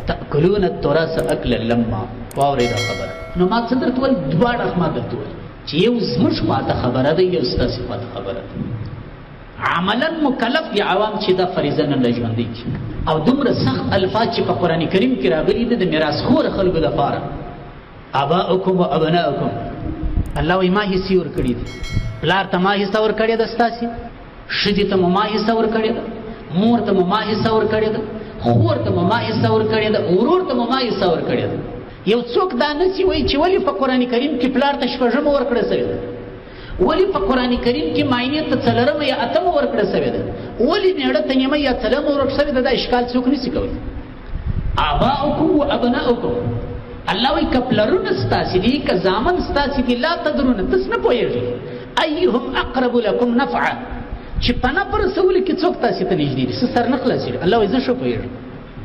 وتأكلون التراث اكلا لما. واورې دا خبره نو ما څه درته وویل، دواړه ما درته وویل چې یو زموږ خواته خبره ده، یو ستاسې خواته خبره ده. عملا مکلف دی عوام چې دا فریضه نه ژوندي کړي. او دومره سخت الفاظ چې په قرآن کریم کې راغلي دي د میراثخوره خلکو لپاره، اباؤکم و ابناؤکم. الله وایي ما حصې ورکړي دي، پلار ته ما حصه ورکړې ده ستاسې، ښځې ته مو ما حصه ورکړې ده، مور ته مو ما حصه ورکړې ده، خور ته مو ما حصه ورکړې ده، ورور ته مو ما حصه ورکړې ده. یو څوک دا نسي وایي چې ولې په قرآن کریم کې پلار ته شپږمه ورکړه سوې ده، ولې په قرآن کریم کې ماینې ته څلورمه یا اتمه ورکړه سوې ده، ولې میړه ته نیمه یا څلورمه ورکړه سوې ده. دا اشکال څوک نسي کولی. آباؤکم و ابناؤکم، الله وایي که پلرونه ستاسې دي که زامن ستاسې دي، لا تدرون، تاسو نه پوهېږئ ایهم اقرب لکم نفعا، چې په نفع رسولو کې څوک تاسې ته نږدې دي، څه سر نه خلاصېږي. الله وایي زه ښه پوهېږم.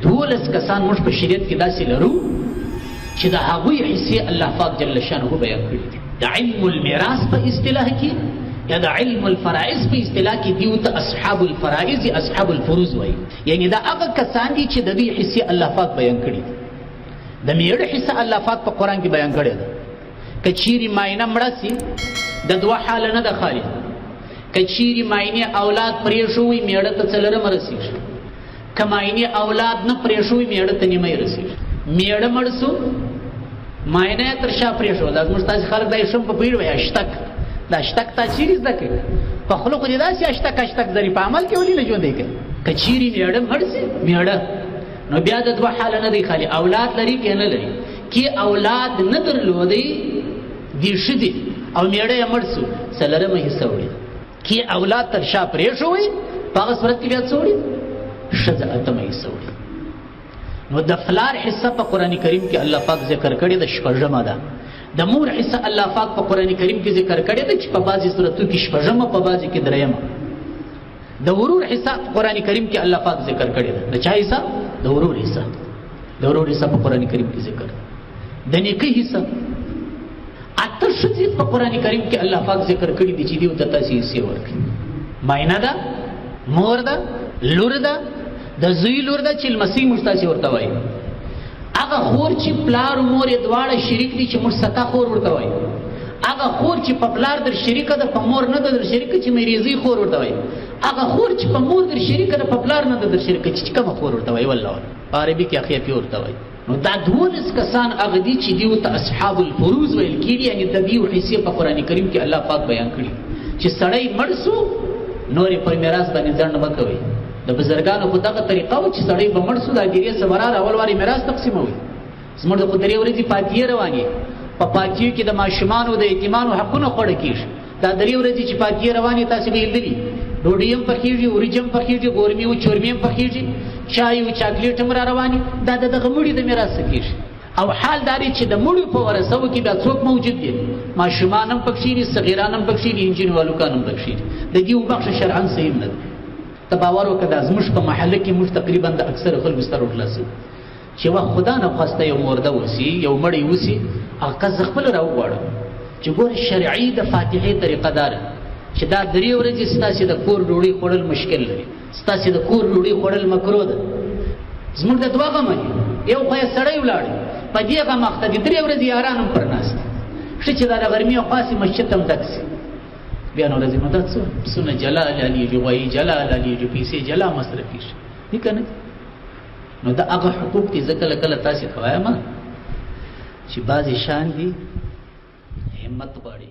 12 کسان موږ په شریعت کې داسې لرو چې د هغوی حصې الله پاک جل شانه بیان کړي دي. د علم المیراث په اصطلاح کې یا د علم الفرائض په اصطلاح کې دیو ته اصحاب الفرائض یا اصحاب الفروض وایي. یعنی دا هغه کسان دي چې د دوی حصې الله پاک بیان کړي دي. د میړه حصه الله پاک په قرآن کې بیان کړی ده. که چیرې ماینه مړه سي د دوه حاله نه ده خالي. که چیرې ماینې اولاد پرېښوي میړه ته څلورمه رسېږي، که ماینې اولاد نه پرېښوي میړه ته نیمه یې رسېږي. میړه مړ سو ماینه یې تر شا پرېښوه. دا زموږ تاسې خلک دا یې شم په پوهېږي وایي اشتک. دا اشتک تا چیرې زده کوي؟ په خوله خو دې داسې اشتک اشتک ځري، په عمل کې ولې نه ژوندی کوي؟ که چیرې میړه مړ سي میړه، نو بیا د دوه حاله نه دی خالي، اولاد لري که نه لري. کې اولاد نه درلودی دې ښځې او میړه یې مړ سو، څلورمه حصه وړي. کې اولاد تر شا پرېښوئ، په هغه صورت کې بیا څه وړي؟ ښځه اتمه حصه وړي. نو د فلار حصه په قرآن کریم کې الله پاک ذکر کړی د شپږمه ده. د مور حصه الله پاک په قرآن کریم کې ذکر کړی ده چې په بعضې صورتو کې شپږمه، په بعضې کې درېیمه. د ورور حصه په قرآن کریم کې الله پاک ذکر کړی ده. د چا حصه؟ د ورور حصه. د ورور حصه په قرآن کریم کې ذکر. د نیکه حصه 8 ښځې په قرآن کریم کې الله پاک ذکر کړي دي چې دیو ته تاسې حصې ورکړي. ماینه ده، مور ده، لور ده، د زوی لور ده چې لمسۍ موږ تاسې ورته وایي. هغه خور چې پلار و مور یې دواړه شریک دي چې موږ سکه خور ورته وایي. هغه خور چې په پلار در شریکه ده په مور نه ده در شریکه چې میریزۍ خور ورته وایي. هغه خور چې په مور در شریکه ده په پلار نه ده در شریکه چې کومه خور ورته وایي. والله په عربي کې اخیفي ورته وایي. نو دا 12 کسان هغه دي چې دیو ته اصحاب الفروض ویل کېږي. یعنې د دیو حصې په قرآن کریم کې الله پاک بیان کړي چې سړی مړ سو نور یې پر میراث باندې ځنډ مه کوئ. د بزرګانو خو دغه طریقه و چې سړی به مړ سو دا دیرې سبرار اول وارې میراث تقسیموي. زموږ خو درې ورځې فاتحې روانې، په فاتحې کې د ماشومانو د یتیمانو حقونه خوړه کېږي. دا درې ورځې چې فاتحې روانې تاسې به یې لیدلي، ډوډۍ هم پخېږي، وریجه هم پخېږي، ګورمې و چورمې هم پخېږي، چای و چاکلیټ هم را روانې. دا د دغه مړي د میراث څه کېږي. او حال دا دی چې د مړو په ورثو کې بیا څوک موجود دي؟ ماشومان هم پکښې دي، صغیران هم پکښې دي، نجونې والوکان هم پکښې دي. د دې بخښه شرعاً صحیح نه ده. ته باور وکړه دا زموږ په محله کې موږ تقریبا د اکثر خلکو ستر وخلاصو چې وخت خدا نه خواسته یو مرده وسي، یو مړی وسي، هغه کس خپل راوغواړه چې ګوره شرعي د فاتحې طریقه دار چې دا درې ورځې ستاسې د کور ډوډۍ خوړل مشکل لري، ستاسې د کور ډوډۍ خوړل مکروه ده. زموږ د دوه غمه یو خو یې سړی ولاړی په دې غم اخته دي، 3 ورځې یاران هم پر ناست ښه چې دا د غرمې خاصې مسجد ته هم ډک سي. بیا نو ورځې نو دا څه سونه جلال علی جو وایي، جلال علی جو پیسې جلا مصرفي شي دي که نه. نو دا هغه حقوق دي. زه کله کله تاسې ته وایم چې بعضې شان دي همت غواړي.